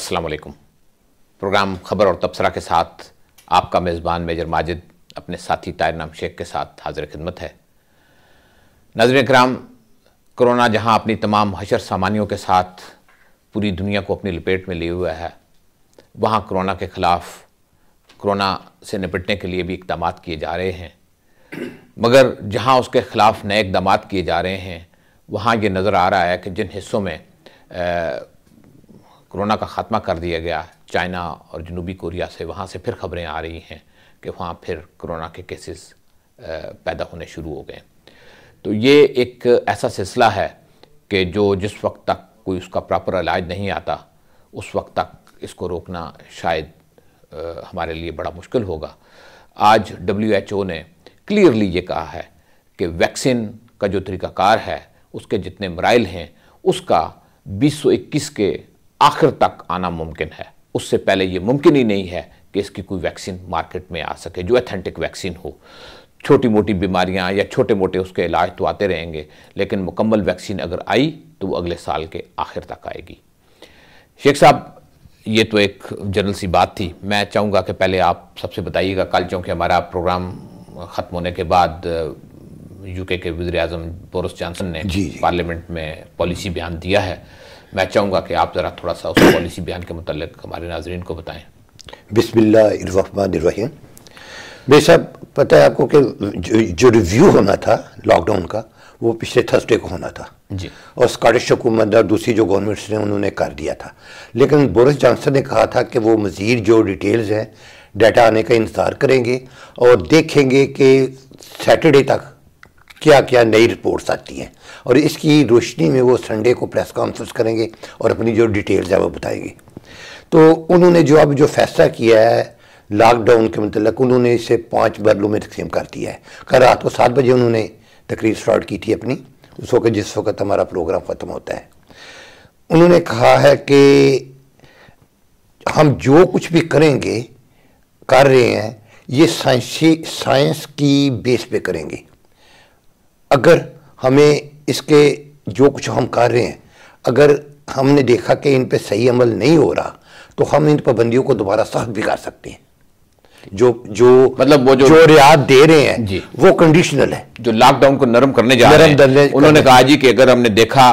अस्सलाम वालेकुम। प्रोग्राम खबर और तबसरा के साथ आपका मेज़बान मेजर माजिद अपने साथी ताहिर नाम शेख के साथ हाजिर खिदमत है। नाज़रीन किराम, कोरोना जहां अपनी तमाम हशर सामानियों के साथ पूरी दुनिया को अपनी लपेट में लिए हुआ है, वहां कोरोना के ख़िलाफ़ कोरोना से निपटने के लिए भी इक़दाम किए जा रहे हैं। मगर जहां उसके ख़िलाफ़ नए इक़दाम किए जा रहे हैं, वहाँ ये नज़र आ रहा है कि जिन हिस्सों में कोरोना का ख़ात्मा कर दिया गया, चाइना और जनूबी कोरिया से, वहाँ से फिर ख़बरें आ रही हैं कि वहाँ फिर कोरोना के केसेस पैदा होने शुरू हो गए। तो ये एक ऐसा सिलसिला है कि जिस वक्त तक कोई उसका प्रॉपर इलाज नहीं आता, उस वक्त तक इसको रोकना शायद हमारे लिए बड़ा मुश्किल होगा। आज WHO ने क्लियरली ये कहा है कि वैक्सीन का जो तरीक़ाकार है, उसके जितने मराइल हैं, उसका 2021 के आखिर तक आना मुमकिन है। उससे पहले ये मुमकिन ही नहीं है कि इसकी कोई वैक्सीन मार्केट में आ सके जो ऑथेंटिक वैक्सीन हो। छोटी मोटी बीमारियां या छोटे मोटे उसके इलाज तो आते रहेंगे, लेकिन मुकम्मल वैक्सीन अगर आई तो वो अगले साल के आखिर तक आएगी। शेख साहब, ये तो एक जनरल सी बात थी। मैं चाहूँगा कि पहले आप सबसे बताइएगा, कल चूँकि हमारा प्रोग्राम ख़त्म होने के बाद UK के वज़ीर-ए-आज़म बोरिस जॉनसन ने पार्लियामेंट में पॉलिसी बयान दिया है। मैं चाहूँगा कि आप ज़रा थोड़ा सा उस पॉलिसी बयान के मुतालिक हमारे नाज़रीन को बताएं। बिस्मिल्लाहिर्रहमानिर्रहीम। बेशक पता है आपको कि जो रिव्यू होना था लॉकडाउन का, वो पिछले थर्सडे को होना था जी, और स्कॉटिश हुकूमत और दूसरी जो गवर्नमेंट्स ने उन्होंने कर दिया था। लेकिन बोरिस जॉनसन ने कहा था कि वो मज़ीद जो डिटेल्स हैं, डाटा आने का इंतज़ार करेंगे और देखेंगे कि सैटरडे तक क्या क्या नई रिपोर्ट्स आती हैं, और इसकी रोशनी में वो संडे को प्रेस कॉन्फ्रेंस करेंगे और अपनी जो डिटेल्स है वो बताएंगे। तो उन्होंने जो फैसला किया है लॉकडाउन के मतलब, उन्होंने इसे 5 बर्लों में तकसीम कर दिया है। कल रात को 7 बजे उन्होंने तकरीर स्टार्ट की थी अपनी, उस वक्त जिस वक्त हमारा प्रोग्राम ख़त्म होता है। उन्होंने कहा है कि हम जो कुछ भी करेंगे, कर रहे हैं, ये साइंस की बेस पे करेंगे। अगर हमें इसके जो कुछ हम कर रहे हैं, अगर हमने देखा कि इन पे सही अमल नहीं हो रहा, तो हम इन पाबंदियों को दोबारा सख्त भी कर सकते हैं। मतलब जो रियायत दे रहे हैं वो कंडीशनल है। जो लॉकडाउन को नरम करने जा रहे हैं, उन्होंने कहा जी कि अगर हमने देखा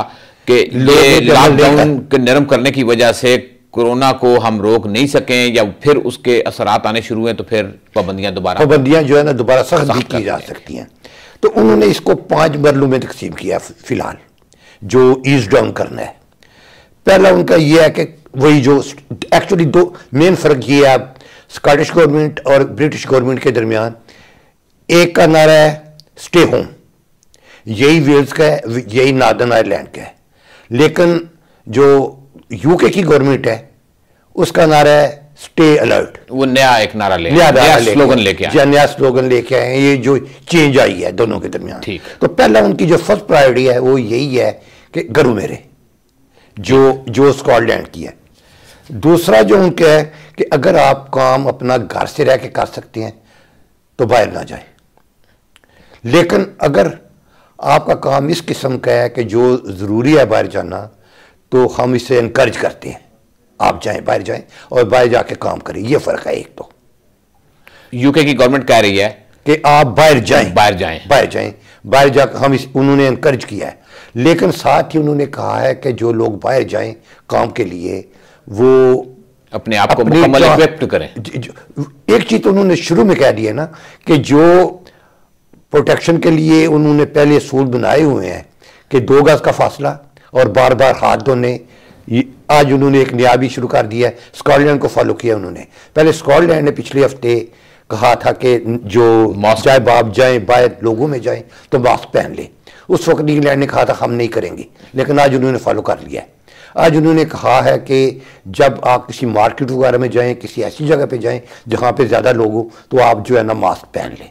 कि लॉकडाउन के नरम करने की वजह से कोरोना को हम रोक नहीं सकें या फिर उसके असरात आने शुरू हैं, तो फिर पाबंदियां जो है ना दोबारा सख्त भी की जा सकती हैं। तो उन्होंने इसको 5 मरलों में तकसीम किया फिलहाल, जो ईज डाउन करना है। पहला उनका यह है कि वही जो एक्चुअली 2 मेन फ़र्क ये है स्कॉटिश गवर्नमेंट और ब्रिटिश गवर्नमेंट के दरमियान। एक का नारा है स्टे होम, यही वेल्स का है, यही नॉर्दर्न आयरलैंड का है। लेकिन जो UK की गवर्नमेंट है, उसका नारा है स्टे अलर्ट। वो नया एक नारा नया स्लोगन लेके आए हैं। ये जो चेंज आई है दोनों के दरमियान। तो पहला उनकी जो फर्स्ट प्रायोरिटी है वो यही है कि घरों में रहे, जो स्कॉटलैंड की है। दूसरा जो उनका है कि अगर आप काम अपना घर से रह के कर सकते हैं तो बाहर ना जाए। लेकिन अगर आपका काम इस किस्म का है कि जो ज़रूरी है बाहर जाना, तो हम इसे इनकरेज करते हैं, आप जाएं, बाहर जाएं और बाहर जाके काम करें। ये फ़र्क है। एक तो UK की गवर्नमेंट कह रही है कि आप बाहर जाकर उन्होंने इनकरेज किया है। लेकिन साथ ही उन्होंने कहा है कि जो लोग बाहर जाएं काम के लिए, वो अपने आप को मुकम्मल इक्विप्ड करें। एक चीज़ तो उन्होंने शुरू में कह दी है ना कि जो प्रोटेक्शन के लिए उन्होंने पहले असूल बनाए हुए हैं कि 2 गज का फासला और बार बार हाथ धोने, आज उन्होंने एक नया भी शुरू कर दिया है। स्कॉटलैंड को फॉलो किया उन्होंने। पहले स्कॉटलैंड ने पिछले हफ्ते कहा था कि जो चाहे बाप जाएं बाहर लोगों में जाएं तो मास्क पहन लें। उस वक्त इंग्लैंड ने कहा था हम नहीं करेंगे, लेकिन आज उन्होंने फॉलो कर लिया है। आज उन्होंने कहा है कि जब आप किसी मार्केट वगैरह में जाएं, किसी ऐसी जगह पे जाएं जहाँ पे ज़्यादा लोग हो, तो आप जो है ना मास्क पहन लें।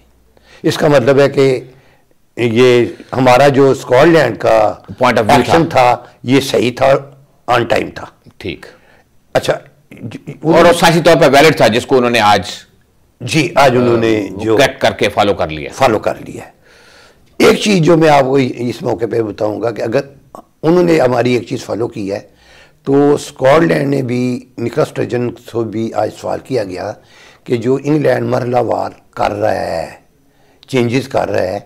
इसका मतलब है कि ये हमारा जो स्कॉटलैंड का पॉइंट ऑफ एक्शन था, ये सही था, ऑन टाइम था। ठीक, अच्छा, और साइंसी तौर पर वैलिड था, जिसको उन्होंने आज उन्होंने जो करके फॉलो कर लिया। एक चीज़ जो मैं आपको इस मौके पे बताऊंगा कि अगर उन्होंने हमारी एक चीज़ फॉलो की है, तो स्कॉटलैंड ने भी निकोला स्टर्जन से भी आज सवाल किया गया कि जो इंग्लैंड मरहलावार कर रहा है, चेंजेस कर रहा है,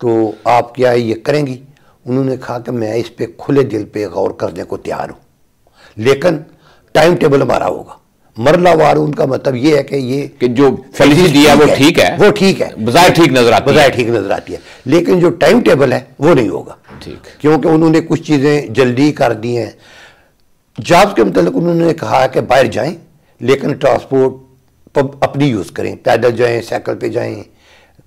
तो आप क्या ये करेंगी? उन्होंने कहा कि मैं इस पे खुले दिल पे गौर करने को तैयार हूँ, लेकिन टाइम टेबल हमारा होगा। मरहलावार उनका मतलब ये है कि ये कि जो पॉलिसी दिया वो ठीक है, वो ठीक है, बजाय ठीक नजर आती है, लेकिन जो टाइम टेबल है वो नहीं होगा। ठीक, क्योंकि उन्होंने कुछ चीज़ें जल्दी कर दी हैं। जॉब्स के मतलब उन्होंने कहा कि बाहर जाएं, लेकिन ट्रांसपोर्ट अपनी यूज़ करें, पैदल जाएं, साइकिल पे जाएं,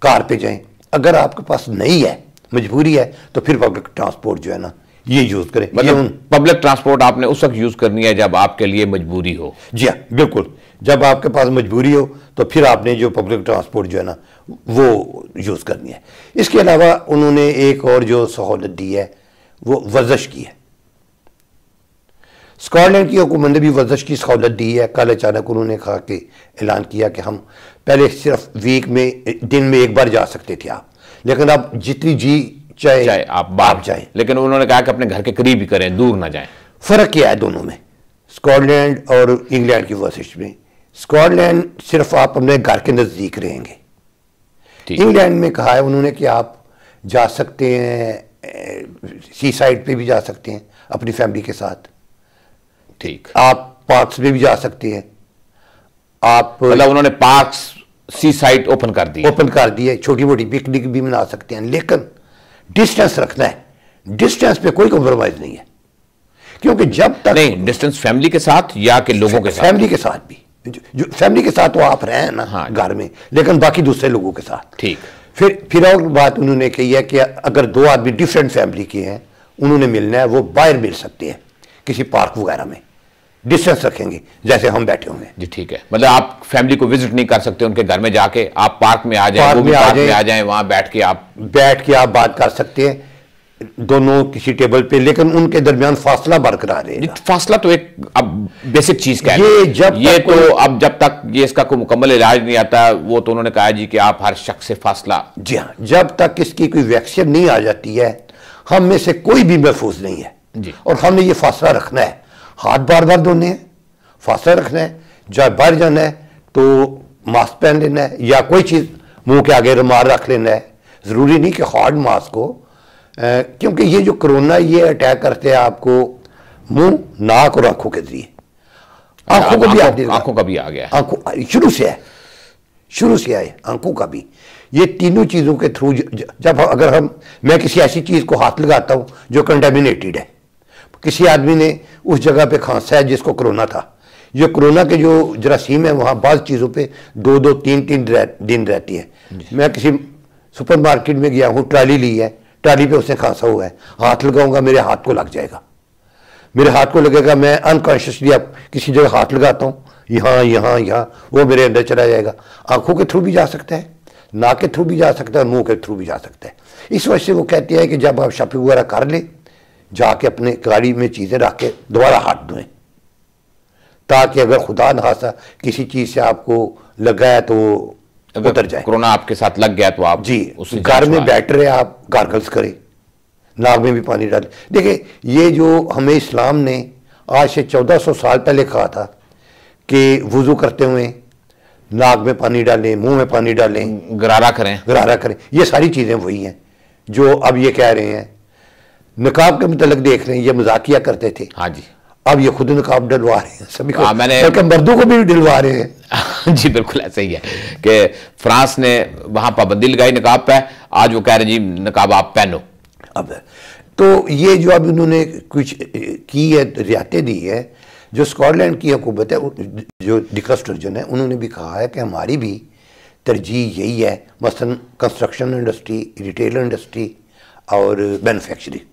कार पे जाएं। अगर आपके पास नहीं है, मजबूरी है, तो फिर पब्लिक ट्रांसपोर्ट जो है ना ये यूज़ करें। मतलब पब्लिक ट्रांसपोर्ट आपने उस वक्त यूज़ करनी है जब आपके लिए मजबूरी हो। जी हाँ, बिल्कुल, जब आपके पास मजबूरी हो तो फिर आपने जो पब्लिक ट्रांसपोर्ट जो है ना वो यूज़ करनी है। इसके अलावा उन्होंने एक और जो सहूलत दी है वो वर्जिश की है। स्कॉटलैंड की हुकूमत ने भी वर्जिश की सहूलत दी है। कल अचानक उन्होंने कहा कि ऐलान किया कि हम पहले सिर्फ वीक में, दिन में एक बार जा सकते थे आप, लेकिन अब जितनी जी चाहे आप बाहर जाएं, लेकिन उन्होंने कहा कि अपने घर के करीब ही करें, दूर ना जाएं। फ़र्क क्या है दोनों में, स्कॉटलैंड और इंग्लैंड की वर्जिश में? स्कॉटलैंड सिर्फ आप अपने घर के नज़दीक रहेंगे। इंग्लैंड में कहा है उन्होंने कि आप जा सकते हैं, सी साइड पे भी जा सकते हैं अपनी फैमिली के साथ। ठीक, आप पार्क्स में भी जा सकते हैं। आप मतलब उन्होंने पार्क्स, सी साइड ओपन कर दिए, छोटी मोटी पिकनिक भी मना सकते हैं, लेकिन डिस्टेंस रखना है। डिस्टेंस पे कोई कॉम्प्रोमाइज नहीं है, क्योंकि जब तक नहीं, डिस्टेंस फैमिली के साथ या कि लोगों के साथ? फैमिली के साथ भी, जो फैमिली के साथ तो आप रहें ना, हाँ, घर में, लेकिन बाकी दूसरे लोगों के साथ। ठीक, फिर और बात उन्होंने कही है कि अगर दो आदमी डिफरेंट फैमिली के हैं, उन्होंने मिलना है, वो बाहर मिल सकते हैं किसी पार्क वगैरह में, डिस्टेंस रखेंगे जैसे हम बैठे हुए हैं। जी ठीक है, मतलब आप फैमिली को विजिट नहीं कर सकते उनके घर में जाके, आप पार्क में आ जाए, पार्क में आ जाए, वहां बैठ के आप बात कर सकते हैं दोनों किसी टेबल पे, लेकिन उनके दरमियान फासला बरकरार रहेगा। फासला तो एक अब बेसिक चीज का है, अब जब तक ये इसका कोई मुकम्मल इलाज नहीं आता, वो तो उन्होंने कहा जी कि आप हर शख्स से फासला। जी हाँ, जब तक इसकी कोई वैक्सीन नहीं आ जाती है, हम में से कोई भी महफूज नहीं है जी। और हमने ये फासला रखना है, हाथ बार बार धोने हैं, फासला रखना है, जब बाहर जाना है तो मास्क पहन लेना है, या कोई चीज़ मुंह के आगे रुमाल रख लेना है। ज़रूरी नहीं कि हार्ड मास्क हो, क्योंकि ये जो कोरोना ये अटैक करते हैं आपको मुंह, नाक और आंखों के जरिए। आंखों का भी आ गया, आंखों शुरू से आए, आंखों का भी। ये तीनों चीज़ों के थ्रू जब अगर मैं किसी ऐसी चीज़ को हाथ लगाता हूँ जो कंटेमिनेटेड है, किसी आदमी ने उस जगह पे खांसा है जिसको कोरोना था, ये कोरोना के जो जरासीम है वहाँ बाज़ चीज़ों पे 2-2, 3-3 दिन रहती है। मैं किसी सुपरमार्केट में गया हूँ, ट्राली ली है, ट्राली पे उसने खांसा हुआ है, हाथ लगाऊंगा मेरे हाथ को लग जाएगा, मेरे हाथ को लगेगा, मैं अनकॉन्शियसली अब किसी जगह हाथ लगाता हूँ, यहाँ, वो मेरे अंदर चला जाएगा। आंखों के थ्रू भी जा सकता है, नाक के थ्रू भी जा सकता है, मुंह के थ्रू भी जा सकता है। इस वजह से वो कहते हैं कि जब आप शॉपिंग वगैरह कर लें, जाके अपने गाड़ी में चीज़ें रख के दोबारा हाथ धोएं, ताकि अगर खुदा न खासा किसी चीज़ से आपको लगा है तो उतर जाए। कोरोना आपके साथ लग गया तो आप जी घर में बैठ रहे, आप गार्गल्स करें, नाक में भी पानी डालें। देखिए, ये जो हमें इस्लाम ने आज से 1400 साल पहले कहा था कि वुज़ू करते हुए नाक में पानी डालें, मुंह में पानी डालें, गरारा करें, ये सारी चीज़ें वही हैं जो अब ये कह रहे हैं। नकाब के मतलब देख रहे हैं, ये मजाकिया करते थे, हाँ जी, अब ये खुद नकाब डलवा रहे हैं सभी को, बल्कि मर्दों को भी डलवा रहे हैं। जी बिल्कुल ऐसा ही है कि फ्रांस ने वहां पाबंदी लगाई नकाब पे, आज वो कह रहे जी नकाब आप पहनो। अब तो ये जो अब उन्होंने कुछ की है, रियायतें दी है, जो स्कॉटलैंड की हुकूमत है, जो निकोला स्टर्जन है, उन्होंने भी कहा है कि हमारी भी तरजीह यही है, मसलन कंस्ट्रक्शन इंडस्ट्री, रिटेल इंडस्ट्री और मैन्युफैक्चरिंग,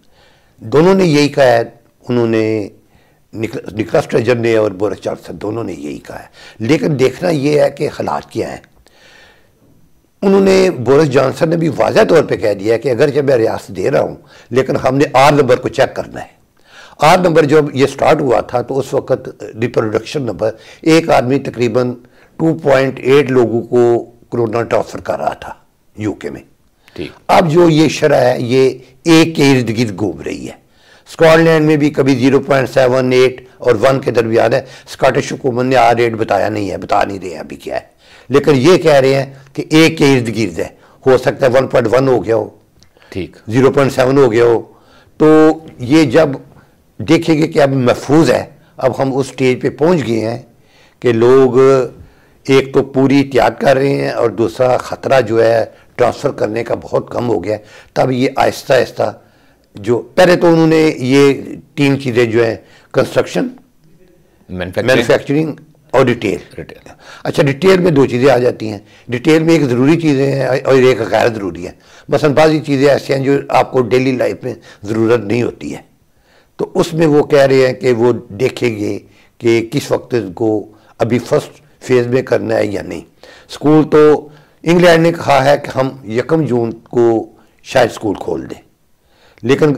दोनों ने यही कहा है। उन्होंने निकोला स्टर्जन ने और बोरिस जॉनसन दोनों ने यही कहा है, लेकिन देखना यह है कि हालात क्या हैं। उन्होंने बोरिस जॉनसन ने भी वाज़ह तौर पे कह दिया कि अगर जब मैं रियासत दे रहा हूँ, लेकिन हमने R नंबर को चेक करना है। R नंबर जब ये स्टार्ट हुआ था तो उस वक्त रिप्रोडक्शन नंबर, एक आदमी तकरीबन 2.8 लोगों को कोरोना ट्रांसफ़र कर रहा था यूके में। अब जो ये शरह है ये एक के इर्द गिर्द घूम रही है, स्कॉटलैंड में भी कभी 0.78 और 1 के दरमियान है। स्कॉटिश हुकूमत ने रेट बताया नहीं है, बता नहीं रहे हैं अभी क्या है, लेकिन ये कह रहे हैं कि 1 के इर्द गिर्द है। हो सकता है 1.1 हो गया हो, ठीक, 0.7 हो गया हो। तो ये जब देखेंगे कि अब महफूज है, अब हम उस स्टेज पे पहुंच गए हैं कि लोग एक तो पूरी एहतियात कर रहे हैं और दूसरा ख़तरा जो है ट्रांसफ़र करने का बहुत कम हो गया है, तब ये आहिस्ता आहिस्ता जो पहले तो उन्होंने ये 3 चीज़ें जो है कंस्ट्रक्शन, मैन्युफैक्चरिंग और रिटेल। अच्छा, रिटेल में 2 चीज़ें आ जाती हैं। रिटेल में एक ज़रूरी चीज़ें हैं और एक गैर ज़रूरी है। मसलन बाज़ी चीज़ें ऐसी हैं जो आपको डेली लाइफ में ज़रूरत नहीं होती है, तो उसमें वो कह रहे हैं कि वो देखेंगे कि किस वक्त को अभी फर्स्ट फेज़ में करना है या नहीं। स्कूल तो इंग्लैंड ने कहा है कि हम 1 जून को शायद स्कूल खोल दें, लेकिन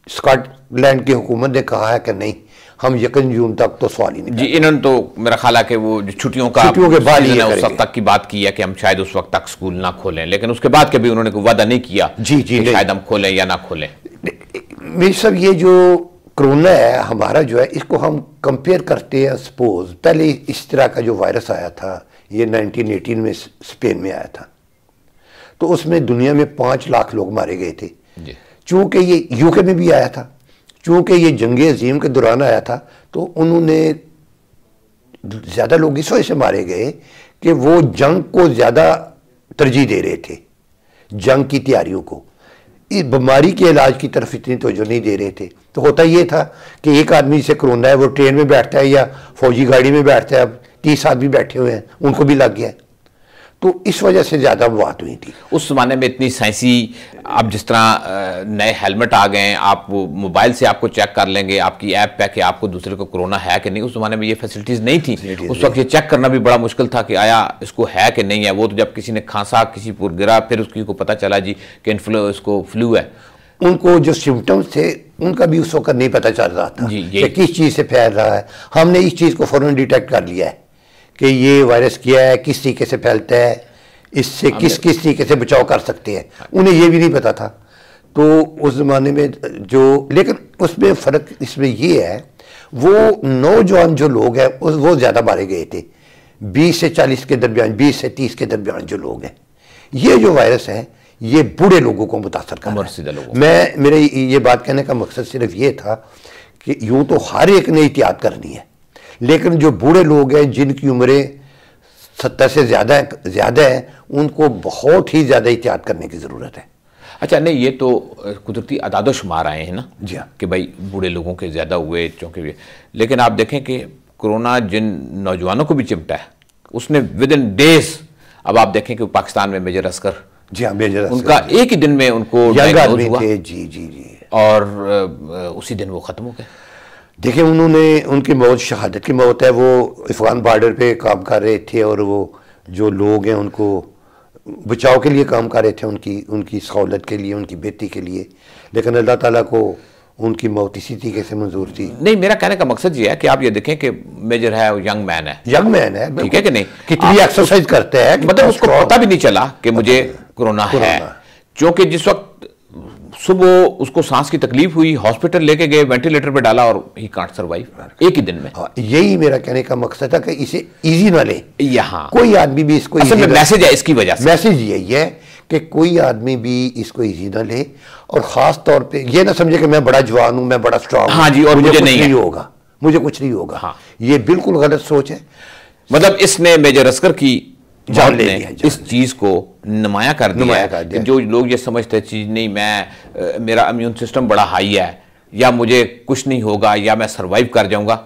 स्कॉटलैंड की हुकूमत ने कहा है कि नहीं, हम 1 जून तक तो सवाल ही नहीं। जी, इन्होंने तो मेरा ख्याल है कि वो छुट्टियों के बाद उस वक्त तक की बात की है कि हम शायद उस वक्त तक स्कूल ना खोलें, लेकिन उसके बाद कभी उन्होंने कोई वादा नहीं किया जी जी शायद हम खोलें या ना खोलें। मेरी सब ये जो कोरोना है हमारा जो है, इसको हम कंपेयर करते हैं। सपोज पहले इस तरह का जो वायरस आया था ये 1918 में स्पेन में आया था, तो उसमें दुनिया में 5 लाख लोग मारे गए थे। चूंकि ये यूके में भी आया था, चूंकि ये जंग अजीम के दौरान आया था, तो उन्होंने ज़्यादा लोग इस वजह से मारे गए कि वो जंग को ज़्यादा तरजीह दे रहे थे, जंग की तैयारियों को, इस बीमारी के इलाज की तरफ इतनी तवज्जो नहीं दे रहे थे। तो होता ये था कि एक आदमी से कोरोना है, वो ट्रेन में बैठता है या फौजी गाड़ी में बैठता है, अब 30 आदमी बैठे हुए हैं, उनको भी लग गया, तो इस वजह से ज़्यादा बात हुई थी। उस ज़माने में इतनी साइंसी, अब जिस तरह नए हेलमेट आ गए हैं, आप वो मोबाइल से आपको चेक कर लेंगे, आपकी ऐप पे कि आपको दूसरे को कोरोना है कि नहीं, उस ज़माने में ये फैसिलिटीज़ नहीं थी। उस वक्त ये चेक करना भी बड़ा मुश्किल था कि आया इसको है कि नहीं है। वो तो जब किसी ने खांसा, किसी पर गिरा, फिर उसकी को पता चला जी कि इसको फ्लू है। उनको जो सिम्टम्स थे उनका भी उस वक्त नहीं पता चल रहा था कि किस चीज़ से फैल रहा है। हमने इस चीज़ को फ़ौरन डिटेक्ट कर लिया है कि ये वायरस क्या है, किस तरीके से फैलता है, इससे किस तरीके से बचाव कर सकते हैं, उन्हें ये भी नहीं पता था। तो उस ज़माने में जो, लेकिन उसमें फ़र्क इसमें ये है, वो नौजवान जो लोग हैं वो ज़्यादा मारे गए थे, 20 से 40 के दरमियान, 20 से 30 के दरमियान जो लोग हैं। ये जो वायरस है ये बूढ़े लोगों को मुतासर कर रहा है। मेरे ये बात कहने का मकसद सिर्फ ये था कि यूँ तो हर एक ने एहतियात करनी है, लेकिन जो बूढ़े लोग हैं जिनकी उम्रें 70 से ज़्यादा है, उनको बहुत ही ज़्यादा एहतियात करने की ज़रूरत है। अच्छा, नहीं, ये तो कुदरती अदाद शुमार आए हैं ना जी हाँ, कि भाई बूढ़े लोगों के ज़्यादा हुए चूँकि, लेकिन आप देखें कि कोरोना जिन नौजवानों को भी चिमटा है उसने विद इन डेज, अब आप देखें कि पाकिस्तान में मेजर असगर, जी हाँ, मेजर असगर, उनका एक ही दिन में उनको डायग्नोज हुआ, जी जी जी, और उसी दिन वो ख़त्म हो गए। देखिए, उनकी मौत शहादत की मौत है। वो अफगान बॉर्डर पे काम कर रहे थे और वो जो लोग हैं उनको बचाव के लिए काम कर रहे थे, उनकी सहूलत के लिए, उनकी बेटी के लिए, लेकिन अल्लाह ताला को उनकी मौत इसी तरीके से मंजूर थी। नहीं, मेरा कहने का मकसद ये है कि आप ये देखें कि मेजर है, यंग मैन है, ठीक है कि नहीं, कितनी एक्सरसाइज करते हैं, मतलब उसको पता भी नहीं चला कि मुझे कोरोना है, क्योंकि जिस वक्त सुबह उसको सांस की तकलीफ हुई, हॉस्पिटल लेके गए, वेंटिलेटर पे डाला और ही कांट सर्वाइव एक ही दिन में। यही मेरा कहने का मकसद था कि इसे इजी ना ले। यहाँ कोई आदमी भी इसको, असल में मैसेज है इसकी वजह से, मैसेज यही है कि कोई आदमी भी इसको इजी ना ले, और ख़ास तौर पे ये ना समझे कि मैं बड़ा जवान हूँ, मैं बड़ा स्ट्रॉन्ग, हाँ जी, और मुझे नहीं होगा, मुझे कुछ नहीं होगा। हाँ, ये बिल्कुल गलत सोच है। मतलब इसने मेजर असगर की जान ले इस चीज को नुमाया कर दिया है। जो लोग ये समझते हैं चीज नहीं, मेरा इम्यून सिस्टम बड़ा हाई है, या मुझे कुछ नहीं होगा, या मैं सरवाइव कर जाऊंगा,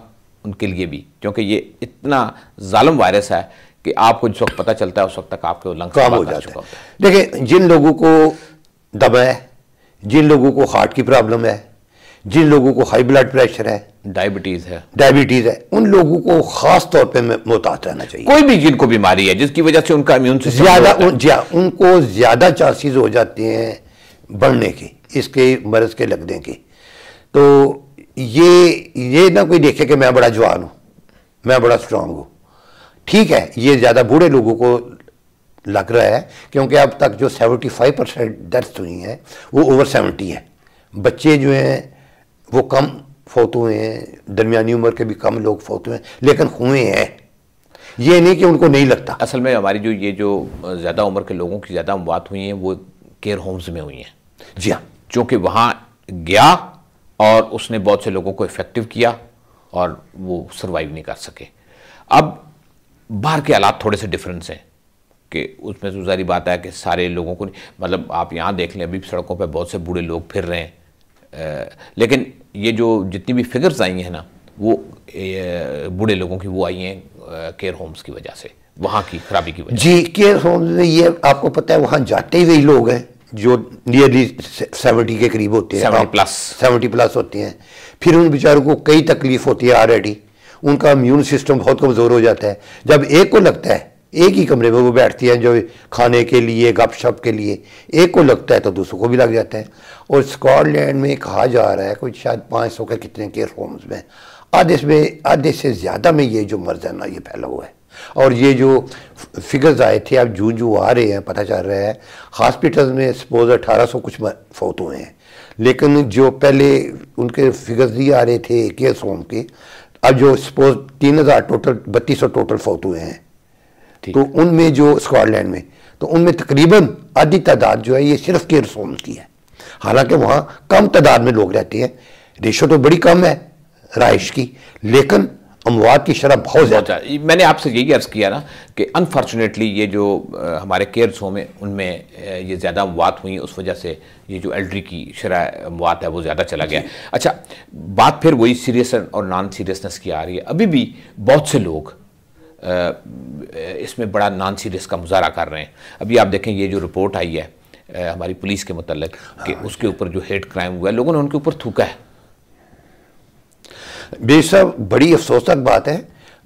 उनके लिए भी, क्योंकि ये इतना जालिम वायरस है कि आपको जिस वक्त पता चलता है उस वक्त तक आपके लंग्स काम हो जाता है। देखिए, जिन लोगों को दमा है, जिन लोगों को हार्ट की प्रॉब्लम है, जिन लोगों को हाई ब्लड प्रेशर है, डायबिटीज है, उन लोगों को खास तौर पे मोहतात रहना चाहिए। कोई भी जिनको बीमारी है जिसकी वजह से उनका इम्यून सिस्टम उनको ज्यादा चांसेस हो जाते हैं बढ़ने के, इसके मर्ज के लगने के। तो ये ना कोई देखे कि मैं बड़ा जवान हूं, मैं बड़ा स्ट्रांग हूं, ठीक है, ये ज्यादा बूढ़े लोगों को लग रहा है, क्योंकि अब तक जो 75% डेथ्स हुई हैं वो ओवर 70 है। बच्चे जो हैं वो कम फौत हुए हैं, दरमियानी उम्र के भी कम लोग फौत हुए हैं, लेकिन हुए हैं, ये नहीं कि उनको नहीं लगता। असल में हमारी जो ज़्यादा उम्र के लोगों की ज़्यादा मौत हुई हैं वो केयर होम्स में हुई हैं। जी हाँ, क्योंकि वहाँ गया और उसने बहुत से लोगों को इफेक्टिव किया और वो सर्वाइव नहीं कर सके। अब बाहर के हालात थोड़े से डिफरेंस हैं कि उसमें तो ज़ाहिर बात है कि सारे लोगों को नहीं, मतलब आप यहाँ देख लें अभी सड़कों पर बहुत से बूढ़े लोग फिर रहे हैं, लेकिन ये जो जितनी भी फिगर्स आई हैं ना वो बूढ़े लोगों की वो आई हैं केयर होम्स की वजह से, वहाँ की खराबी की वजह। जी, केयर होम्स में ये आपको पता है वहाँ जाते ही वही लोग हैं जो नियरली 70 के करीब होते हैं, 70 प्लस होते हैं। फिर उन बेचारों को कई तकलीफ होती है ऑलरेडी, उनका इम्यून सिस्टम बहुत कमज़ोर हो जाता है। जब एक को लगता है, एक ही कमरे में वो बैठती हैं जो खाने के लिए गपशप के लिए, एक को लगता है तो दूसरों को भी लग जाता है। और स्कॉटलैंड में कहा जा रहा है कुछ शायद 500 के कितने केयर होम्स में, आधे से ज़्यादा में ये जो मर्ज है ना ये फैला हुआ है। और ये जो फिगर्स आए थे अब जूं आ रहे हैं, पता चल रहा है हॉस्पिटल में सपोज 1800 कुछ फौत हुए हैं, लेकिन जो पहले उनके फिगर्स दिए आ रहे थे केयर होम के, अब जो सपोज 3000 टोटल 3200 टोटल फौत हुए हैं। तो उनमें जो स्कॉटलैंड में तो उनमें तकरीबन आधी तादाद जो है ये सिर्फ केयर होम्स की है। हालांकि वहाँ कम तादाद में लोग रहते हैं, रेशो तो बड़ी कम है राइश की, लेकिन अमवात की शरह बहुत ज़्यादा। मैंने आपसे यही अर्ज़ किया ना कि अनफॉर्चुनेटली ये जो हमारे केयर होम है उनमें ये ज़्यादा अमवात हुई, उस वजह से ये जो एल्डरी की शरह अमवात है वो ज़्यादा चला गया। अच्छा, बात फिर वही सीरियस और नॉन सीरियसनेस की आ रही है। अभी भी बहुत से लोग इसमें बड़ा नॉन सीरियस का मुजाहरा कर रहे हैं। अभी आप देखें ये जो रिपोर्ट आई है हमारी पुलिस के मुतल्लिक कि उसके ऊपर जो हेट क्राइम हुआ है, लोगों ने उनके ऊपर थूका है। बेशक बड़ी अफसोसनाक बात है।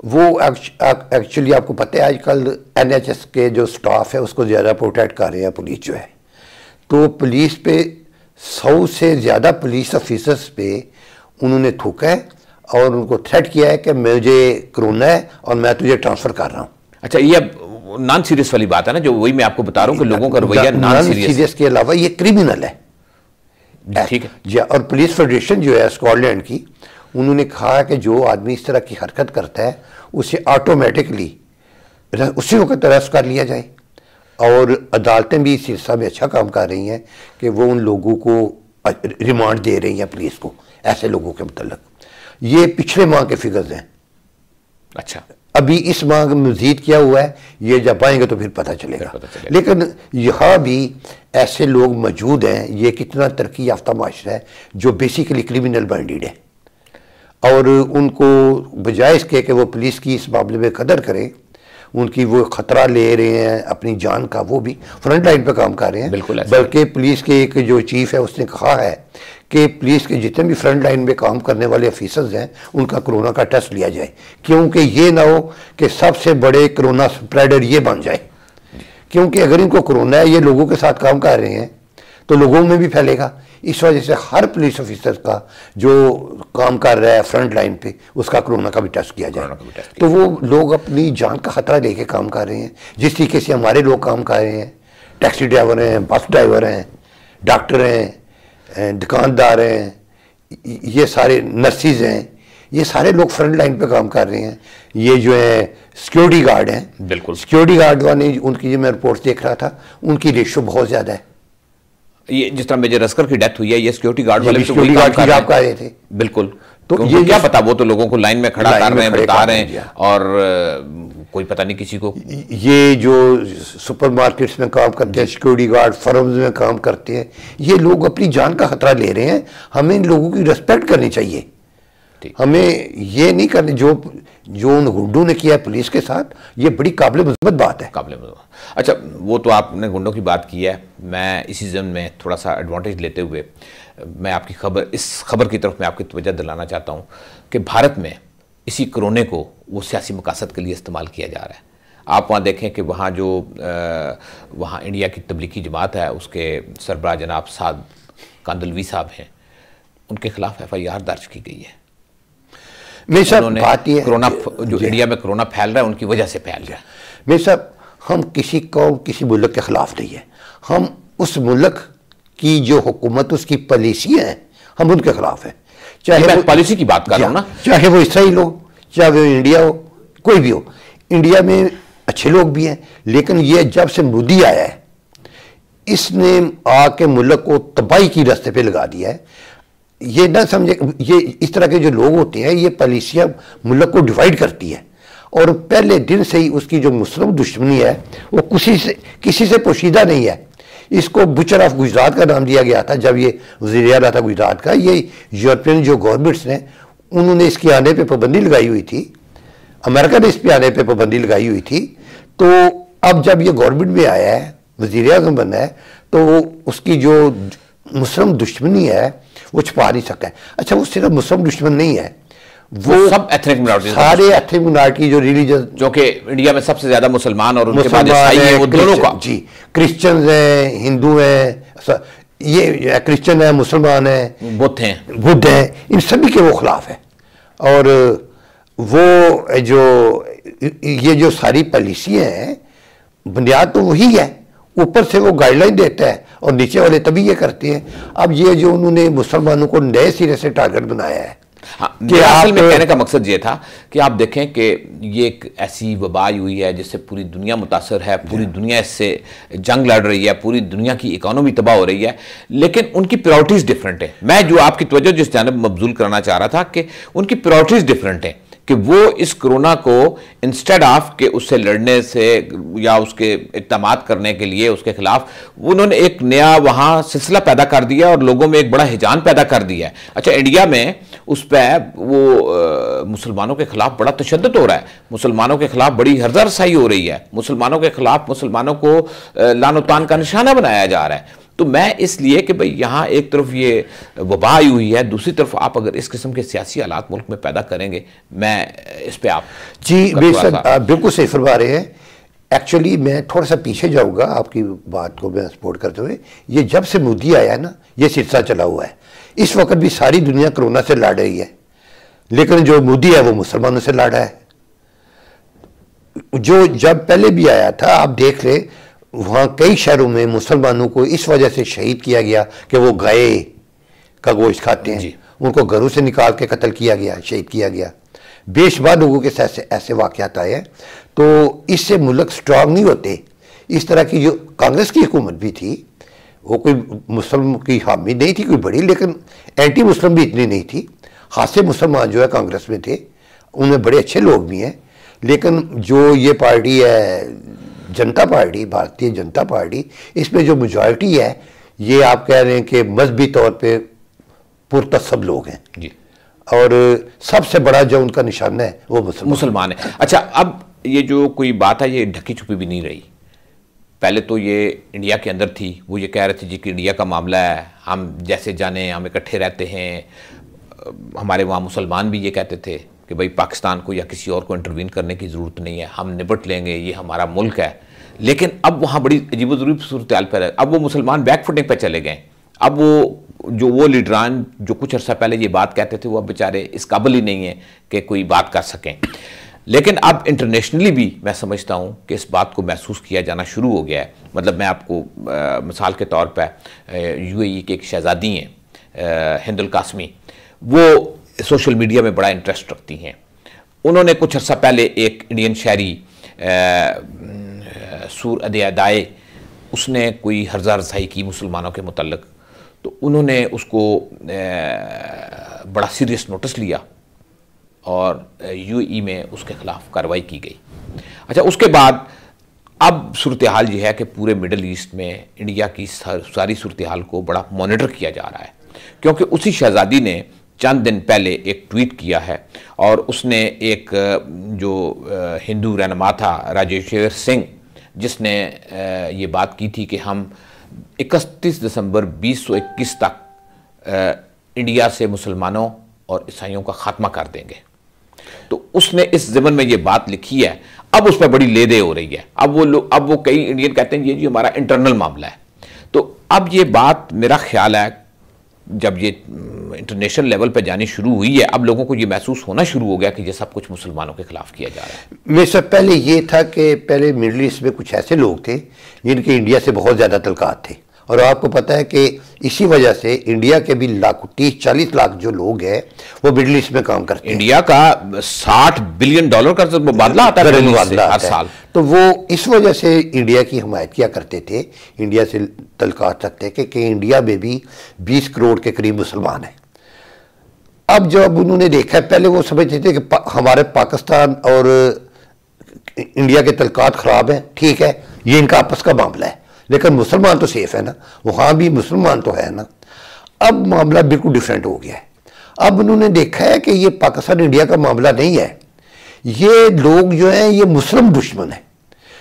वो एक्चुअली आपको पता है आजकल NHS के जो स्टाफ है उसको ज़्यादा प्रोटेक्ट कर रहे हैं पुलिस जो है, तो पुलिस पे 100 से ज़्यादा पुलिस ऑफिसर्स पे उन्होंने थूका है और उनको थ्रेट किया है कि मुझे कोरोना है और मैं तुझे ट्रांसफ़र कर रहा हूँ। अच्छा, ये अब नॉन सीरियस वाली बात है ना, जो वही मैं आपको बता रहा हूँ कि लोगों का रवैया नॉन सीरियस के अलावा ये क्रिमिनल है। ठीक है जी। और पुलिस फेडरेशन जो है स्कॉटलैंड की, उन्होंने कहा कि जो आदमी इस तरह की हरकत करता है उसे ऑटोमेटिकली उसी वक्त अरेस्ट कर लिया जाए। और अदालतें भी इस सिलसिले में अच्छा काम कर रही हैं कि वो उन लोगों को रिमांड दे रही हैं पुलिस को, ऐसे लोगों के मतलब। ये पिछले माह के फिगर्स हैं। अच्छा, अभी इस माह मजीद किया हुआ है, ये जब आएंगे तो फिर पता चलेगा। लेकिन यहाँ भी ऐसे लोग मौजूद हैं, ये कितना तरक्की याफ्ता माशरा है जो बेसिकली क्रिमिनल माइंडेड है, और उनको बजाय इसके कि वो पुलिस की इस मामले में कदर करें, उनकी वो ख़तरा ले रहे हैं अपनी जान का, वो भी फ्रंट लाइन पर काम कर रहे हैं। बिल्कुल। बल्कि पुलिस के एक जो चीफ है उसने कहा है कि पुलिस के जितने भी फ्रंट लाइन में काम करने वाले ऑफिसर्स हैं उनका कोरोना का टेस्ट लिया जाए, क्योंकि ये ना हो कि सबसे बड़े कोरोना स्प्रेडर ये बन जाए। क्योंकि अगर इनको कोरोना है, ये लोगों के साथ काम कर रहे हैं तो लोगों में भी फैलेगा। इस वजह से हर पुलिस ऑफिसर का जो काम कर रहा है फ्रंट लाइन पे उसका कोरोना का भी टेस्ट किया जाए। तो वो लोग अपनी जान का खतरा लेके काम कर रहे हैं, जिस तरीके से हमारे लोग काम कर रहे हैं। टैक्सी ड्राइवर हैं, बस ड्राइवर हैं, डॉक्टर हैं, दुकानदार हैं, ये सारे नर्सिस हैं, ये सारे लोग फ्रंट लाइन पे काम कर रहे हैं। ये जो है सिक्योरिटी गार्ड हैं, बिल्कुल सिक्योरिटी गार्ड वाले उनकी जो मैं रिपोर्ट देख रहा था उनकी रेशो बहुत ज़्यादा है। ये जिस तरह मेजर असगर की डेथ हुई है, ये सिक्योरिटी गार्ड वाले सिक्योरिटी गार्ड की जॉब कर रहे थे। बिल्कुल। तो ये क्या पता, वो तो लोगों को लाइन में खड़ा कर रहे हैं, बता रहे हैं, और कोई पता नहीं किसी को। ये जो सुपरमार्केट्स में काम करते हैं, सिक्योरिटी गार्ड फर्म्स में काम करते हैं, ये लोग अपनी जान का खतरा ले रहे हैं। हमें इन लोगों की रिस्पेक्ट करनी चाहिए। हमें ये नहीं करनी जो उन गुंडों ने किया है पुलिस के साथ, ये बड़ी काबिल मुसब्बत बात है। अच्छा, वो तो आपने गुंडों की बात की है। मैं इसी ज़मीन में थोड़ा सा एडवांटेज लेते हुए मैं आपकी इस खबर की तरफ मैं आपकी तवज्जो दिलाना चाहता हूँ कि भारत में इसी कोरोना को वो सियासी मकासद के लिए इस्तेमाल किया जा रहा है। आप वहाँ देखें कि वहाँ जो वहाँ इंडिया की तबलीगी जमात है, उसके सरबराह जनाब साद कांदलवी साहब हैं, उनके खिलाफ FIR दर्ज की गई है। कोरोना जो इंडिया में कोरोना फैल रहा है उनकी वजह से फैल रहा है। मेरे साहब, हम किसी कौम किसी मुल्क के ख़िलाफ़ नहीं है, हम उस मुल्क की जो हुकूमत उसकी पॉलिसियाँ हैं हम उनके ख़िलाफ़ हैं। चाहे मैं पॉलिसी की बात कर रहा हूं ना, चाहे वो इसराइल हो, चाहे वो इंडिया हो, कोई भी हो। इंडिया में अच्छे लोग भी हैं, लेकिन ये जब से मोदी आया है इसने आके मुल्क को तबाही की रास्ते पे लगा दिया है। ये ना समझे, ये इस तरह के जो लोग होते हैं ये पॉलिसियां मुल्क को डिवाइड करती है, और पहले दिन से ही उसकी जो मुस्लिम दुश्मनी है वो किसी से पोशीदा नहीं है। इसको बुचर ऑफ गुजरात का नाम दिया गया था जब ये वज़ीर आला था गुजरात का। ये यूरोपियन जो गवर्नमेंट्स ने उन्होंने इसके आने पे पाबंदी लगाई हुई थी, अमेरिका ने इस पे आने पे पाबंदी लगाई हुई थी। तो अब जब ये गवर्नमेंट में आया है, वज़ीर आज़म बना है, तो वो उसकी जो मुस्लिम दुश्मनी है वो छुपा नहीं सका है। अच्छा, वो सिर्फ मुस्लिम दुश्मन नहीं है, वो सब एथनिक मिनॉरिटी, सारे एथनिक मिनॉरिटी जो रिलीजन, जो कि इंडिया में सबसे ज्यादा मुसलमान और उनके बाद ईसाई हैं, वो दोनों का, जी, क्रिश्चियंस हैं, हिंदू हैं, ये क्रिश्चियन है, मुसलमान है, बुद्ध हैं, इन सभी के वो खिलाफ है। और वो ये जो सारी पॉलिसियाँ हैं बुनियाद तो वही है, ऊपर से वो गाइडलाइन देता है और नीचे वाले तभी ये करते हैं। अब ये जो उन्होंने मुसलमानों को नए सिरे से टारगेट बनाया है, कि असल में कहने का मकसद ये था कि आप देखें कि ये एक ऐसी वबा हुई है जिससे पूरी दुनिया मुतासर है, पूरी दुनिया इससे जंग लड़ रही है, पूरी दुनिया की इकोनॉमी तबाह हो रही है, लेकिन उनकी प्रायोरिटीज डिफरेंट है। मैं जो आपकी तवज्जो जिस जानब मबजूल करना चाह रहा था कि उनकी प्रायोरिटीज डिफरेंट है, कि वो इस कोरोना को इंस्टेड ऑफ के उससे लड़ने से या उसके इक़दामात करने के लिए उसके खिलाफ उन्होंने एक नया वहाँ सिलसिला पैदा कर दिया और लोगों में एक बड़ा हिजान पैदा कर दिया है। अच्छा, इंडिया में उस पर वो मुसलमानों के खिलाफ बड़ा तशद्दुद हो रहा है, मुसलमानों के खिलाफ बड़ी हरजा-रसाई हो रही है, मुसलमानों के खिलाफ मुसलमानों को लान-ओ-तान का निशाना बनाया जा रहा है। तो मैं इसलिए कि भाई यहाँ एक तरफ ये वबा आई हुई है, दूसरी तरफ आप अगर इस किस्म के सियासी हालात मुल्क में पैदा करेंगे, मैं इस पे आप जी बिल्कुल सही फरमा रहे हैं। एक्चुअली मैं थोड़ा सा पीछे जाऊँगा आपकी बात को मैं सपोर्ट करते हुए। ये जब से मोदी आया है ना, ये सिलसिला चला हुआ है। इस वक्त भी सारी दुनिया कोरोना से लड़ रही है, लेकिन जो मोदी है वो मुसलमानों से लड़ रहा है। जो जब पहले भी आया था, आप देख ले वहाँ कई शहरों में मुसलमानों को इस वजह से शहीद किया गया कि वो गाय का गोश्त खाते हैं, उनको घरों से निकाल के कत्ल किया गया, शहीद किया गया। बेशुमार लोगों के साथ ऐसे वाक़यात आए हैं। तो इससे मुल्क स्ट्रांग नहीं होते। इस तरह की जो कांग्रेस की हुकूमत भी थी, वो कोई मुस्लिम की हामी नहीं थी कोई बड़ी, लेकिन एंटी मुस्लिम भी इतनी नहीं थी। खासे मुसलमान जो है कांग्रेस में थे, उनमें बड़े अच्छे लोग भी हैं, लेकिन जो ये पार्टी है जनता पार्टी, भारतीय जनता पार्टी, इसमें जो मेजॉरिटी है ये आप कह रहे हैं कि मजहबी तौर पे पुरतसब लोग हैं जी, और सबसे बड़ा जो उनका निशाना है वो मुसलमान है। अच्छा, अब ये जो कोई बात है ये ढकी छुपी भी नहीं रही। पहले तो ये इंडिया के अंदर थी, वो ये कह रहे थे जी कि इंडिया का मामला है, हम जैसे जाने हम इकट्ठे रहते हैं। हमारे वहाँ मुसलमान भी ये कहते थे कि भाई पाकिस्तान को या किसी और को इंटरवीन करने की ज़रूरत नहीं है, हम निपट लेंगे, ये हमारा मुल्क है। लेकिन अब वहाँ बड़ी अजीब-ओ-गरीब सूरत हाल पर है। अब वो मुसलमान बैक फुटिंग पर चले गए। अब वो लीडरान जो कुछ अर्सा पहले ये बात कहते थे, वो अब बेचारे इस काबिल ही नहीं है कि कोई बात कर सकें। लेकिन अब इंटरनेशनली भी मैं समझता हूँ कि इस बात को महसूस किया जाना शुरू हो गया है। मतलब मैं आपको मिसाल के तौर पर UAE के एक शहज़ादी हैं हिंदुल कासमी, वो सोशल मीडिया में बड़ा इंटरेस्ट रखती हैं। उन्होंने कुछ अर्सा पहले एक इंडियन शायरी सूर अदाए, उसने कोई हर्जा रसाई की मुसलमानों के मुतल्लिक, तो उन्होंने उसको बड़ा सीरियस नोटिस लिया और UAE में उसके खिलाफ कार्रवाई की गई। अच्छा, उसके बाद अब सूरत हाल ये है कि पूरे मिडल ईस्ट में इंडिया की सारी सूरत हाल को बड़ा मॉनिटर किया जा रहा है, क्योंकि उसी शहजादी ने चंद दिन पहले एक ट्वीट किया है और उसने एक जो हिंदू रहनुमा था राजेश्वर सिंह, जिसने ये बात की थी कि हम 31 दिसंबर 2021 तक इंडिया से मुसलमानों और ईसाइयों का खात्मा कर देंगे। तो उसने इस ज़मन में ये बात लिखी है। अब उस पर बड़ी लेदे हो रही है। अब वो कई इंडियन कहते हैं ये जी हमारा इंटरनल मामला है। तो अब ये बात मेरा ख्याल है जब ये इंटरनेशनल लेवल पे जानी शुरू हुई है, अब लोगों को ये महसूस होना शुरू हो गया कि ये सब कुछ मुसलमानों के खिलाफ किया जा रहा है। मेरे से पहले ये था कि पहले मिडल ईस्ट में कुछ ऐसे लोग थे जिनके इंडिया से बहुत ज़्यादा तल्कात थे और आपको पता है कि इसी वजह से इंडिया के भी 30-40 लाख जो लोग हैं वो मिडिल ईस्ट में काम करते हैं। इंडिया का $60 बिलियन का मुबादला आता है हर साल। तो वो इस वजह से इंडिया की हिमायत किया करते थे, इंडिया से तल्लुकात रखते थे कि इंडिया में भी 20 करोड़ के करीब मुसलमान हैं। अब जब उन्होंने देखा, पहले वो समझते थे कि हमारे पाकिस्तान और इंडिया के तल्लुकात ख़राब हैं, ठीक है, ये इनका आपस का मामला है, लेकिन मुसलमान तो सेफ है ना, वहाँ भी मुसलमान तो है ना। अब मामला बिल्कुल डिफरेंट हो गया है। अब उन्होंने देखा है कि ये पाकिस्तान इंडिया का मामला नहीं है, ये लोग जो हैं ये मुस्लिम दुश्मन है।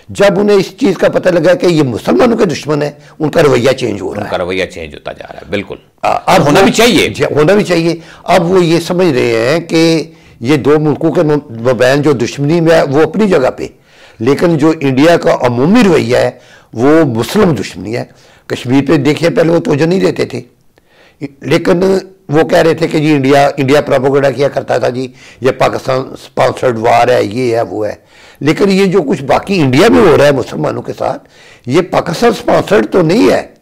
जब उन्हें इस चीज़ का पता लगा कि ये मुसलमानों के दुश्मन है, उनका रवैया चेंज हो रहा है, उनका रवैया चेंज होता जा रहा है। बिल्कुल, अब होना भी चाहिए, होना भी चाहिए। अब वो ये समझ रहे हैं कि ये दो मुल्कों के मबैन जो दुश्मनी में है वो अपनी जगह पे, लेकिन जो इंडिया का अमूमी रवैया है वो मुस्लिम दुश्मनी है। कश्मीर पे देखिए, पहले वो तवज्जो नहीं देते थे, लेकिन वो कह रहे थे कि जी इंडिया प्रोपेगेंडा किया करता था, जी ये पाकिस्तान स्पॉन्सर्ड वार है, ये है वो है। लेकिन ये जो कुछ बाकी इंडिया में हो रहा है मुसलमानों के साथ, ये पाकिस्तान स्पॉन्सर्ड तो नहीं है।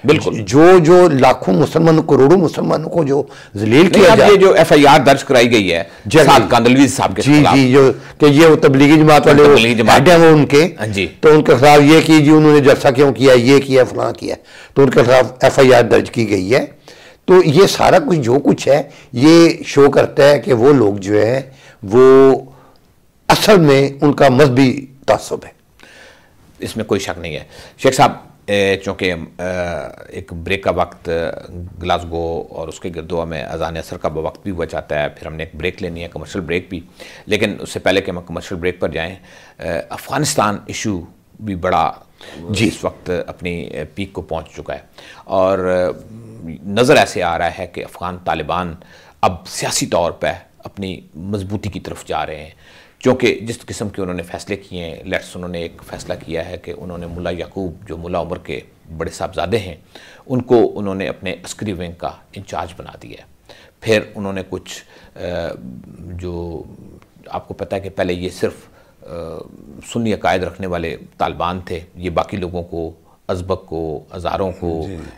बिल्कुल, जो लाखों मुसलमानों, करोड़ों मुसलमानों को जो जलील किया जाए, ये जो FIR दर्ज कराई गई है साद कांदलवी साहब के खिलाफ, जी, जो कि ये वो तबलीगी जमात वाले वो उनके, तो उनके खिलाफ ये की जी उन्होंने जलसा क्यों किया, ये किया, फलां किया, तो उनके खिलाफ FIR दर्ज की गई है। तो ये सारा कुछ जो कुछ है ये शो करता है कि वो लोग जो है वो असल में उनका मजहबी तासुब है, इसमें कोई शक नहीं है। शेख साहब, चूँकि एक ब्रेक का वक्त ग्लासगो और उसके गिरदोआ में अज़ान असर का वक्त भी हुआ चाहता है, फिर हमने एक ब्रेक लेनी है, कमर्शियल ब्रेक भी। लेकिन उससे पहले कि हम कमर्शियल ब्रेक पर जाएं, अफ़गानिस्तान इशू भी बड़ा जी इस वक्त अपनी पीक को पहुंच चुका है और नज़र ऐसे आ रहा है कि अफ़गान तालिबान अब सियासी तौर पर अपनी मजबूती की तरफ जा रहे हैं, क्योंकि जिस किस्म के उन्होंने फ़ैसले किए हैं। लेट्स, उन्होंने एक फ़ैसला किया है कि उन्होंने मुल्ला याकूब, जो मुल्ला उमर के बड़े साहबजादे हैं, उनको उन्होंने अपने अस्करी विंग का इंचार्ज बना दिया है। फिर उन्होंने कुछ जो आपको पता है कि पहले ये सिर्फ सुन्नी अकायद रखने वाले तालिबान थे, ये बाकी लोगों को, अज़बक को, हज़ारों को,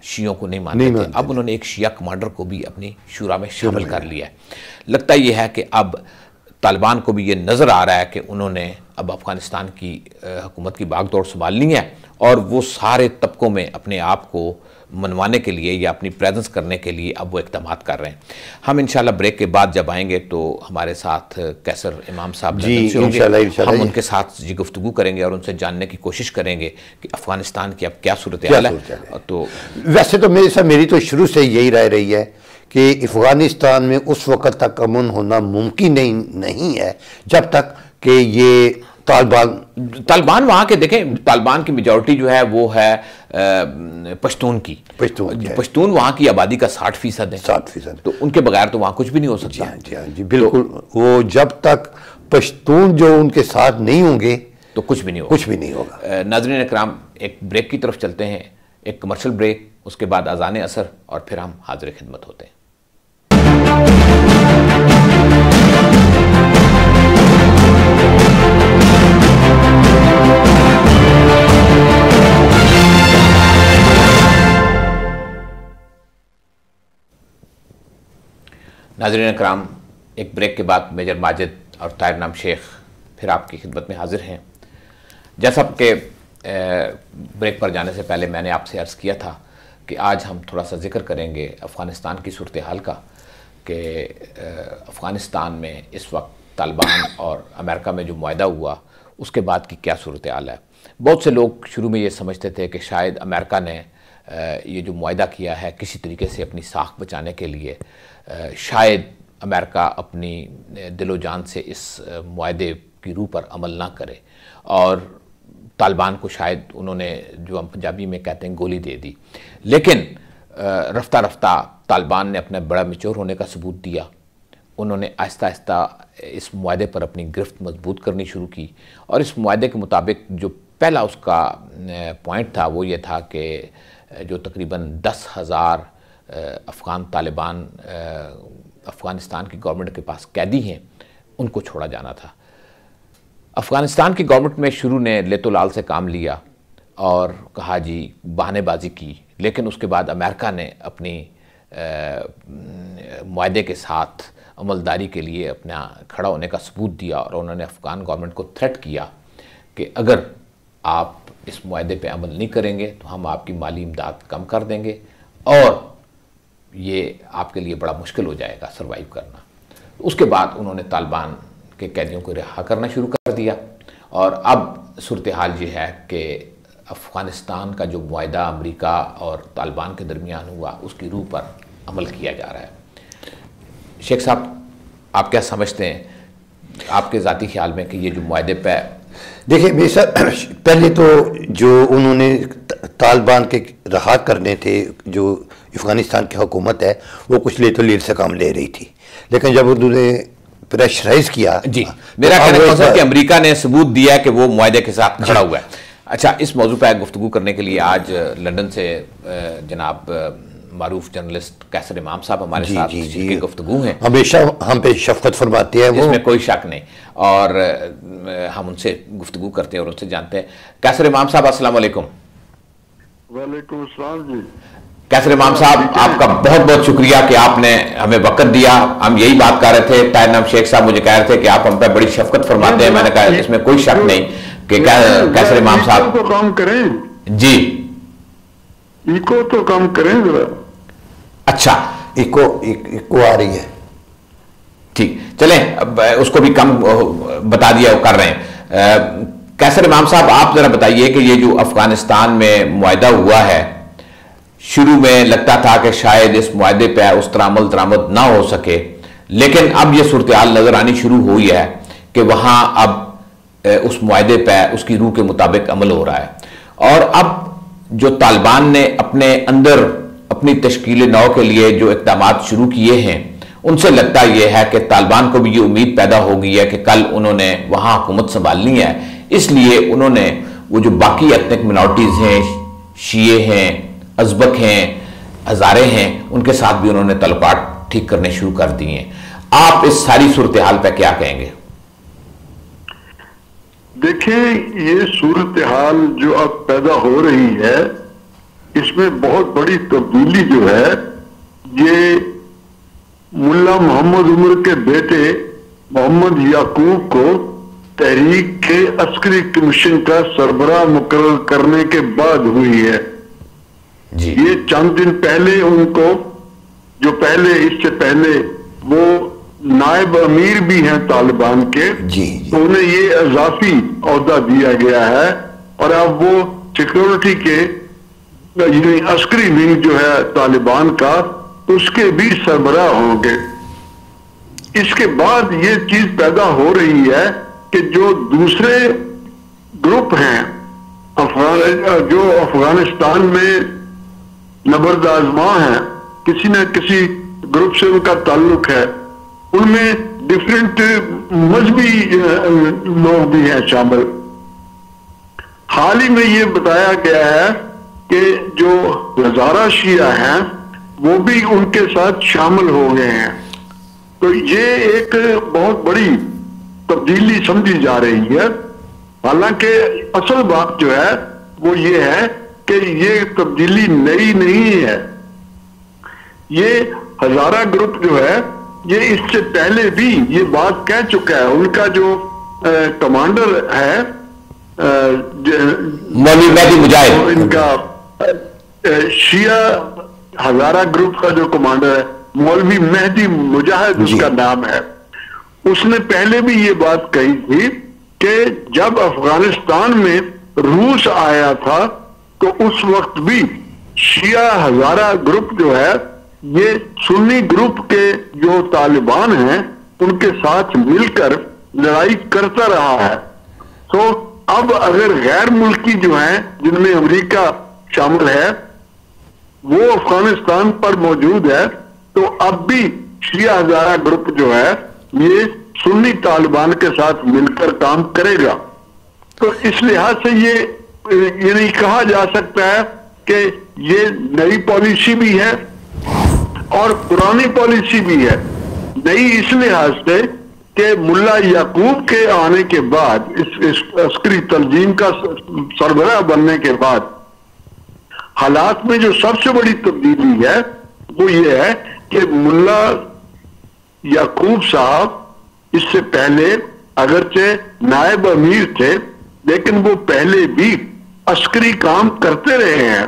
शियों को नहीं मानते थे। अब उन्होंने एक शिया कमांडर को भी अपनी शुरा में शामिल कर लिया है। लगता यह है कि अब तालिबान को भी ये नज़र आ रहा है कि उन्होंने अब अफ़गानिस्तान की हुकूमत की बागडोर संभालनी है और वो सारे तबकों में अपने आप को मनवाने के लिए या अपनी प्रेजेंस करने के लिए अब वो इक़दाम कर रहे हैं। हम इंशाल्लाह ब्रेक के बाद जब आएंगे तो हमारे साथ कैसर इमाम साहब जी होंगे, हम उनके साथ जी गुफ्तगू करेंगे और उनसे जानने की कोशिश करेंगे कि अफ़गानिस्तान की अब क्या सूरत हाल है। तो वैसे तो मेरी तो शुरू से यही राय रही है कि अफ़गानिस्तान में उस वक़्त तक अमन होना मुमकिन नहीं है जब तक कि ये तालिबान वहाँ के देखें, तालिबान की मेजॉरिटी जो है वो है पश्तून की। पश्तून वहाँ की आबादी का 60% है। 60%। तो उनके बगैर तो वहाँ कुछ भी नहीं हो सकता। जी बिल्कुल। तो वो जब तक पश्तून जो उनके साथ नहीं होंगे तो कुछ भी नहीं होगा। नाज़रीन इकराम, एक ब्रेक की तरफ चलते हैं, एक कमर्शियल ब्रेक, उसके बाद अज़ान असर और फिर हम हाजिर खिदमत होते हैं। नाज़रीन इकराम, एक ब्रेक के बाद मेजर माजिद और ताहिर नाम शेख फिर आपकी खिदमत में हाजिर हैं। जैसा कि ब्रेक पर जाने से पहले मैंने आपसे अर्ज़ किया था कि आज हम थोड़ा सा जिक्र करेंगे अफ़गानिस्तान की सूरत हाल का, कि अफ़गानिस्तान में इस वक्त तालिबान और अमेरिका में जो मुआहदा हुआ उसके बाद की क्या सूरत हाल है। बहुत से लोग शुरू में ये समझते थे कि शायद अमेरिका ने ये जो मुआहदा किया है किसी तरीके से अपनी साख बचाने के लिए, शायद अमेरिका अपनी दिलो जान से इस मुआहदे की रूह पर अमल ना करे और तालिबान को शायद उन्होंने, जो हम पंजाबी में कहते हैं, गोली दे दी। लेकिन रफ्ता रफ्ता तालिबान ने अपना बड़ा मैच्योर होने का सबूत दिया। उन्होंने आहिस्ता आहिस्ता इस मुआहदे पर अपनी गिरफ्त मजबूत करनी शुरू की और इस मुआहदे के मुताबिक जो पहला उसका पॉइंट था वो ये था कि जो तकरीबन 10,000 अफ़गान तालिबान अफ़गानिस्तान की गवर्नमेंट के पास कैदी हैं, उनको छोड़ा जाना था। अफ़गानिस्तान की गवर्नमेंट में शुरू ने लेतो लाल से काम लिया और कहा जी बहानेबाजी की, लेकिन उसके बाद अमेरिका ने अपनी मुआहदे के साथ अमलदारी के लिए अपना खड़ा होने का सबूत दिया और उन्होंने अफ़गान गवर्नमेंट को थ्रेट किया कि अगर आप इस मुआहदे पे अमल नहीं करेंगे तो हम आपकी माली इमदाद कम कर देंगे और ये आपके लिए बड़ा मुश्किल हो जाएगा सर्वाइव करना। उसके बाद उन्होंने तालिबान के कैदियों को रिहा करना शुरू कर दिया और अब सूरत हाल ये है कि अफ़गानिस्तान का जो मुआहदा अमेरिका और तालिबान के दरमियान हुआ उसकी रूह पर अमल किया जा रहा है। शेख साहब, आप क्या समझते हैं, आपके ज़ाती ख्याल में कि ये जो मुआहदे पे, देखिए मेरे साथ पहले तो जो उन्होंने तालिबान के रहा करने थे, जो अफ़गानिस्तान की हुकूमत है वो कुछ ले तो लीड से काम ले रही थी, लेकिन जब उन्होंने प्रेशराइज किया, जी मेरा कहना है कि अमेरिका ने सबूत दिया कि वो मुआहदे के साथ खड़ा हुआ है। अच्छा, इस मौजू पर गुफ्तगू करने के लिए आज लंदन से जनाब मारूफ जर्नलिस्ट कैसर इमाम साहब हमारे साथ की गुफ्तगू हैं। हमेशा हम पे शफकत फरमाते हैं, वो इसमें कोई शक नहीं, और हम उनसे गुफ्तगू करते हैं और उनसे जानते हैं। कैसर इमाम साहब अस्सलाम वालेकुम। वालेकुम अस्सलाम जी। कैसर इमाम साहब, आपका बहुत बहुत शुक्रिया कि आपने हमें वक्त दिया। हम यही बात कर रहे थे, ताहिर नाम शेख साहब मुझे कह रहे थे कि आप हम पे बड़ी शफकत फरमाते हैं। मैंने कहा इसमें कोई शक नहीं कि कैसर इमाम साहब तो काम करें जी, इको तो काम करें जरा। अच्छा, इको आ रही है, ठीक, चलें अब उसको भी कम बता दिया कर रहे हैं। कैसर इमाम साहब, आप जरा बताइए कि ये जो अफगानिस्तान में मुआहदा हुआ है, शुरू में लगता था कि शायद इस मुआहदे पर उस तरह अमल दरामद ना हो सके, लेकिन अब यह सूरत हाल नजर आनी शुरू हुई है कि वहां अब उस मुआहदे पर उसकी रूह के मुताबिक अमल हो रहा है। और अब जो तालिबान ने अपने अंदर अपनी तश्कील नौ के लिए जो इक़दाम शुरू किए हैं, उनसे लगता यह है कि तालिबान को भी ये उम्मीद पैदा हो गई है कि कल उन्होंने वहां हुकूमत संभालनी है, इसलिए उन्होंने वो जो बाकी एथनिक मिनॉरिटीज़ हैं, शिये हैं, अज़बक हैं, हज़ारे हैं, उनके साथ भी उन्होंने तल्लुकात ठीक करने शुरू कर दिए हैं। आप इस सारी सूरत हाल पर क्या कहेंगे? देखें, ये सूरत हाल जो अब पैदा हो रही है, इसमें बहुत बड़ी तब्दीली जो है, ये मुल्ला मोहम्मद उमर के बेटे मोहम्मद याकूब को तहरीक के अस्करी कमीशन का सरबराह मुकर्रर करने के बाद हुई है जी। ये चंद दिन पहले उनको, जो पहले इससे पहले वो नायब अमीर भी हैं तालिबान के, तो उन्हें ये इजाफी ओहदा दिया गया है और अब वो सिक्योरिटी के अस्करी विंग जो है तालिबान का, उसके भी सरबराह होंगे। इसके बाद ये चीज पैदा हो रही है कि जो दूसरे ग्रुप हैं जो अफगानिस्तान में नबर्द आजमा हैं, किसी न किसी ग्रुप से उनका ताल्लुक है, उनमें डिफरेंट मजहबी लोग भी हैं शामिल। हाल ही में ये बताया गया है कि जो हज़ारा शिया हैं वो भी उनके साथ शामिल हो गए हैं। तो ये एक बहुत बड़ी तब्दीली समझी जा रही है। हालांकि असल बात जो है वो ये है कि ये तब्दीली नई नहीं है। ये हज़ारा ग्रुप जो है, ये इससे पहले भी ये बात कह चुका है। उनका जो कमांडर है मौलवी मेहदी मुजाहिद, इनका शिया हज़ारा ग्रुप का जो कमांडर है मौलवी मेहदी मुजाहिद उसका नाम है, उसने पहले भी ये बात कही थी कि जब अफगानिस्तान में रूस आया था तो उस वक्त भी शिया हज़ारा ग्रुप जो है ये सुन्नी ग्रुप के जो तालिबान हैं उनके साथ मिलकर लड़ाई करता रहा है। तो अब अगर गैर मुल्की जो हैं जिनमें अमेरिका शामिल है वो अफगानिस्तान पर मौजूद है, तो अब भी शिया हज़ारा ग्रुप जो है ये सुन्नी तालिबान के साथ मिलकर काम करेगा। तो इस लिहाज से ये नहीं कहा जा सकता है कि ये नई पॉलिसी भी है और पुरानी पॉलिसी भी है। नई इस लिहाज से कि मुल्ला याकूब के आने के बाद, इस अस्करी तंजीम का सरबराह बनने के बाद हालात में जो सबसे बड़ी तब्दीली है वो ये है कि मुल्ला याकूब साहब इससे पहले अगरचे नायब अमीर थे, लेकिन वो पहले भी अस्करी काम करते रहे हैं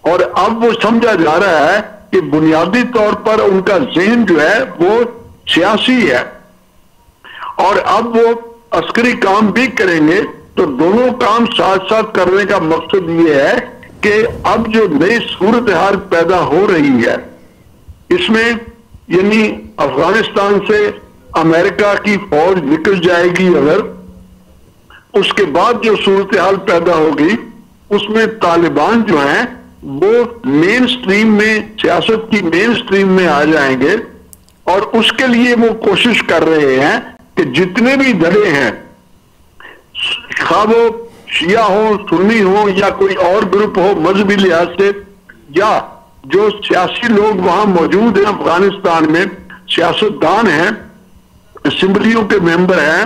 और अब वो समझा जा रहा है कि बुनियादी तौर पर उनका ज़हन जो है वो सियासी है और अब वो अस्करी काम भी करेंगे। तो दोनों काम साथ साथ करने का मकसद ये है कि अब जो नई सूरत हाल पैदा हो रही है इसमें, यानी अफगानिस्तान से अमेरिका की फौज निकल जाएगी अगर, उसके बाद जो सूरत हाल पैदा होगी उसमें तालिबान जो हैं वो मेन स्ट्रीम में, सियासत की मेन स्ट्रीम में आ जाएंगे और उसके लिए वो कोशिश कर रहे हैं कि जितने भी धड़े हैं, खा वो शिया हो, सुन्नी हो या कोई और ग्रुप हो मजहबी लिहाज से, या जो सियासी लोग वहां मौजूद हैं अफगानिस्तान में, सियासतदान हैं, असेंबलियों के मेंबर हैं,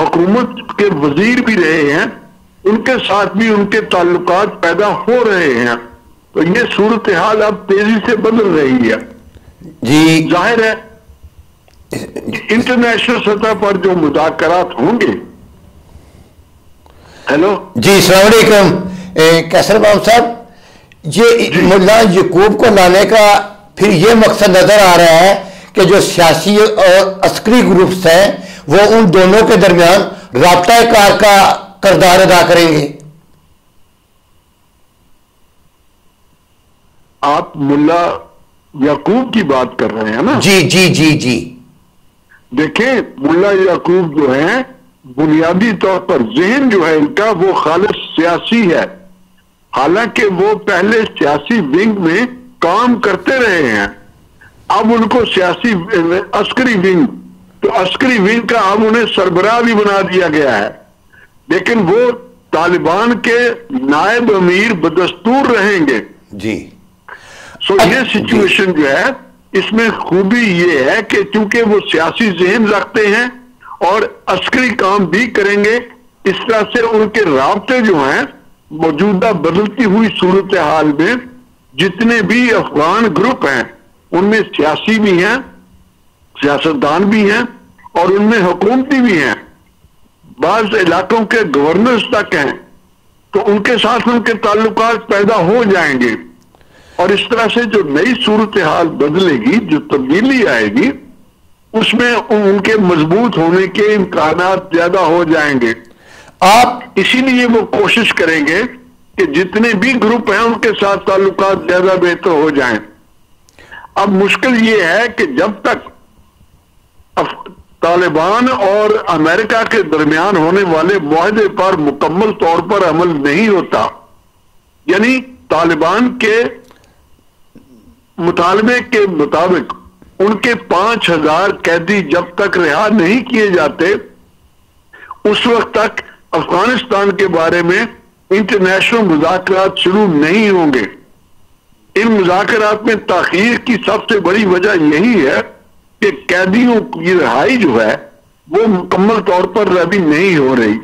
हुकूमत के वजीर भी रहे हैं, उनके साथ भी उनके ताल्लुकात पैदा हो रहे हैं। तो ये सूरत हाल अब तेजी से बदल रही है जी। जाहिर है इंटरनेशनल सतह पर जो मुज़ाकरात होंगे। हेलो जी, अस्सलाम वालेकुम कैसर बाब साहब, ये मुल्ला याकूब को लाने का फिर ये मकसद नजर आ रहा है कि जो सियासी और अस्करी ग्रुप्स हैं वो उन दोनों के दरमियान राब्ता कार का किरदार अदा करेंगे। आप मुल्ला याकूब की बात कर रहे हैं ना? जी जी जी जी। देखें, मुल्ला याकूब जो है बुनियादी तौर पर ज़हन जो है इनका वो खालिस सियासी है, हालांकि वो पहले सियासी विंग में काम करते रहे हैं। अब उनको सियासी अस्करी विंग, तो अस्करी विंग का अब उन्हें सरबराह भी बना दिया गया है, लेकिन वो तालिबान के नायब अमीर बदस्तूर रहेंगे जी। सो ये सिचुएशन जो है इसमें खूबी ये है कि चूंकि वो सियासी ज़हन रखते हैं और अस्करी काम भी करेंगे, इस तरह से उनके राब्ते जो हैं मौजूदा बदलती हुई सूरत हाल में जितने भी अफगान ग्रुप हैं उनमें सियासी भी हैं, सियासतदान भी हैं और उनमें हुकूमती भी हैं, बाज़ इलाकों के गवर्नर्स तक हैं, तो उनके साथ उनके ताल्लुकात पैदा हो जाएंगे और इस तरह से जो नई सूरत हाल बदलेगी, जो तब्दीली आएगी, उसमें उनके मजबूत होने के इम्कानात ज्यादा हो जाएंगे। आप इसीलिए वो कोशिश करेंगे कि जितने भी ग्रुप हैं उनके साथ ताल्लुकात ज्यादा बेहतर हो जाएं। अब मुश्किल ये है कि जब तक तालिबान और अमेरिका के दरमियान होने वाले मुआहदे पर मुकम्मल तौर पर अमल नहीं होता, यानी तालिबान के मुतालबे के मुताबिक उनके 5000 कैदी जब तक रिहा नहीं किए जाते, उस वक्त तक अफगानिस्तान के बारे में इंटरनेशनल मुज़ाकरात शुरू नहीं होंगे। इन मुज़ाकरात में ताख़ीर की सबसे बड़ी वजह यही है कि कैदियों की रिहाई जो है वो मुकम्मल तौर पर अभी नहीं हो रही।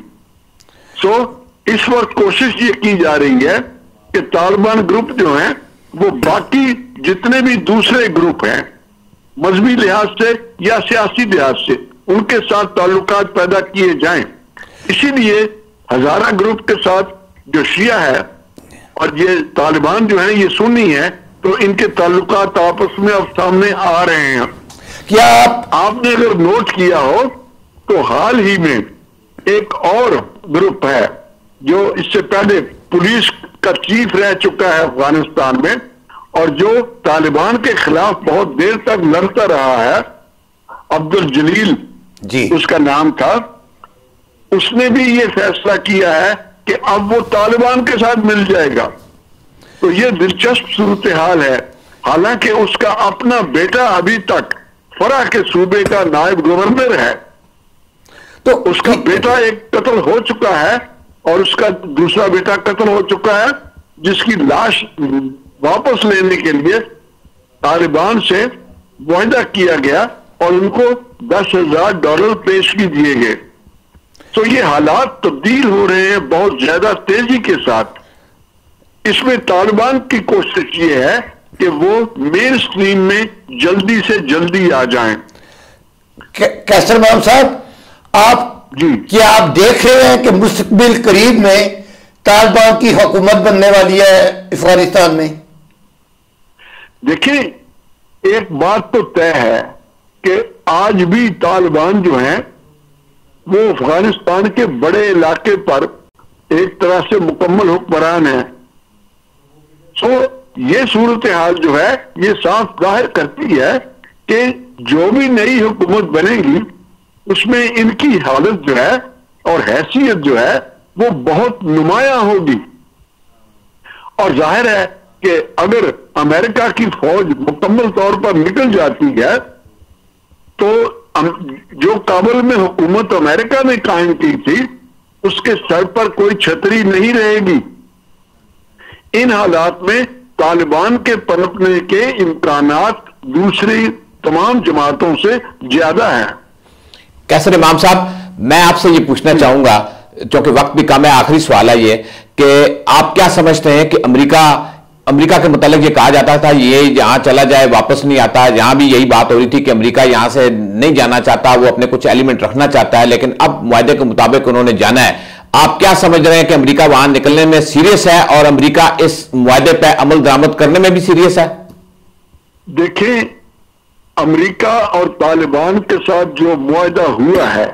सो इस वक्त कोशिश ये की जा रही है कि तालिबान ग्रुप जो हैं वो बाकी जितने भी दूसरे ग्रुप हैं मजहबी लिहाज से या सियासी लिहाज से उनके साथ ताल्लुकात पैदा किए जाएं। इसीलिए हजारा ग्रुप के साथ जो शिया है और ये तालिबान जो है ये सुन्नी है, तो इनके ताल्लुकात आपस में अब सामने आ रहे हैं। क्या आपने अगर नोट किया हो तो हाल ही में एक और ग्रुप है जो इससे पहले पुलिस का चीफ रह चुका है अफगानिस्तान में और जो तालिबान के खिलाफ बहुत देर तक लड़ता रहा है, अब्दुल जलील जी उसका नाम था। उसने भी ये फैसला किया है कि अब वो तालिबान के साथ मिल जाएगा। तो ये दिलचस्प सूरत हाल है। हालांकि उसका अपना बेटा अभी तक फरा के सूबे का नायब गवर्नर है, तो उसका बेटा एक कत्ल हो चुका है और उसका दूसरा बेटा कत्ल हो चुका है, जिसकी लाश वापस लेने के लिए तालिबान से मुआहदा किया गया और उनको $10,000 पेशगी दिए गए। तो ये हालात तब्दील हो रहे हैं बहुत ज्यादा तेजी के साथ। इसमें तालिबान की कोशिश ये है कि वो मेन स्ट्रीम में जल्दी से जल्दी आ जाएं। कैसर इमाम साहब, आप जी, क्या आप देख रहे हैं कि मुस्तकबिल करीब में तालिबान की हुकूमत बनने वाली है अफगानिस्तान में? देखिए, एक बात तो तय है कि आज भी तालिबान जो है वो अफगानिस्तान के बड़े इलाके पर एक तरह से मुकम्मल हुक्मरान है। तो ये सूरत हाल जो है ये साफ जाहिर करती है कि जो भी नई हुकूमत बनेगी उसमें इनकी हालत जो है और हैसियत जो है वो बहुत नुमायां होगी। और जाहिर है कि अगर अमेरिका की फौज मुकम्मल तौर पर निकल जाती है तो जो काबुल में हुकूमत अमेरिका ने कायम की थी उसके सर पर कोई छतरी नहीं रहेगी। इन हालात में तालिबान के पनपने के इम्कानात दूसरी तमाम जमातों से ज्यादा है। कैसर इमाम साहब, मैं आपसे ये पूछना चाहूंगा, क्योंकि वक्त भी कम है, आखिरी सवाल है ये कि आप क्या समझते हैं कि अमेरिका के मुतालिक ये कहा जाता था ये यहां चला जाए वापस नहीं आता, यहां भी यही बात हो रही थी कि अमेरिका यहां से नहीं जाना चाहता, वो अपने कुछ एलिमेंट रखना चाहता है, लेकिन अब मुआहदे के मुताबिक उन्होंने जाना है। आप क्या समझ रहे हैं कि अमेरिका वहां निकलने में सीरियस है और अमेरिका इस मुआहदे पर अमल दरामद करने में भी सीरियस है? देखिए, अमेरिका और तालिबान के साथ जो मुआहदा हुआ है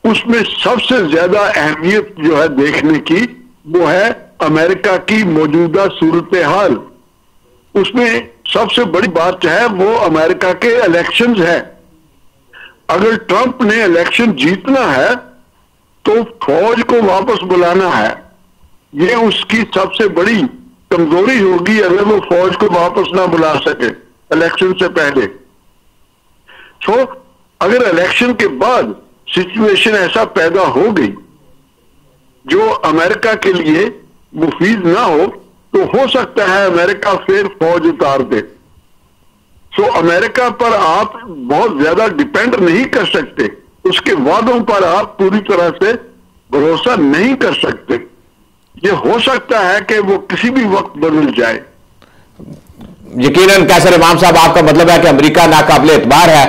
उसमें सबसे ज्यादा अहमियत जो है देखने की वो है अमेरिका की मौजूदा सूरत हाल। उसमें सबसे बड़ी बात जो है वो अमेरिका के इलेक्शंस है। अगर ट्रंप ने इलेक्शन जीतना है तो फौज को वापस बुलाना है, ये उसकी सबसे बड़ी कमजोरी होगी अगर वो फौज को वापस ना बुला सके इलेक्शन से पहले। तो अगर इलेक्शन के बाद सिचुएशन ऐसा पैदा हो गई जो अमेरिका के लिए मुफीद ना हो हो सकता है अमेरिका फिर फौज उतार दे। तो अमेरिका पर आप बहुत ज्यादा डिपेंड नहीं कर सकते, उसके वादों पर आप पूरी तरह से भरोसा नहीं कर सकते। ये हो सकता है कि वो किसी भी वक्त बदल जाए। यकीनन कैसर इमाम साहब, आपका मतलब है कि अमेरिका नाकाबिल एतबार है।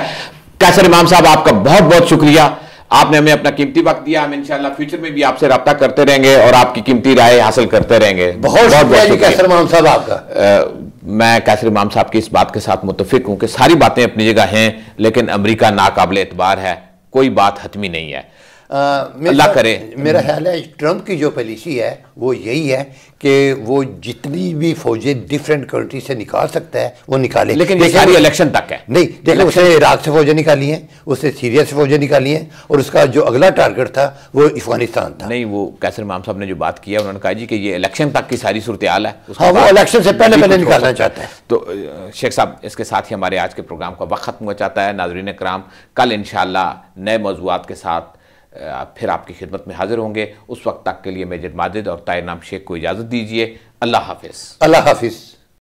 कैसर इमाम साहब, आपका बहुत बहुत शुक्रिया, आपने हमें अपना कीमती वक्त दिया। हम इंशाल्लाह फ्यूचर में भी आपसे राब्ता करते रहेंगे और आपकी कीमती राय हासिल करते रहेंगे। बहुत शुक्रिया कैसर इमाम साहब आपका। मैं कैसर इमाम साहब की इस बात के साथ मुत्तफिक हूं कि सारी बातें अपनी जगह हैं, लेकिन अमेरिका नाकाबिल एतबार है, कोई बात हतमी नहीं है। अल्लाह करे। मेरा ख्याल है ट्रंप की जो पॉलिसी है वो यही है कि वो जितनी भी फौजें डिफरेंट कंट्री से निकाल सकता है वो निकाले, लेकिन ये सारी इलेक्शन तक है। नहीं, देखो उसने इराक से फौजें निकाली हैं, उसने सीरिया से फौजें निकाली हैं और उसका जो अगला टारगेट था वो अफगानिस्तान था। नहीं, वो कैसर इमाम साहब ने जो बात किया उन्होंने कहा जी कि ये इलेक्शन तक की सारी सूरत हाल है। हाँ, वो इलेक्शन से पहले निकालना चाहता है। तो शेख साहब, इसके साथ ही हमारे आज के प्रोग्राम का वक्त खत्म हो जाता है। नाज़रीन कराम, कल इंशाअल्लाह नए मौज़ूआत के साथ फिर आपकी खिदमत में हाजिर होंगे। उस वक्त तक के लिए मेजर माजिद और तायर नाम शेख को इजाज़त दीजिए। अल्लाह हाफिज़। अल्लाह हाफिज़।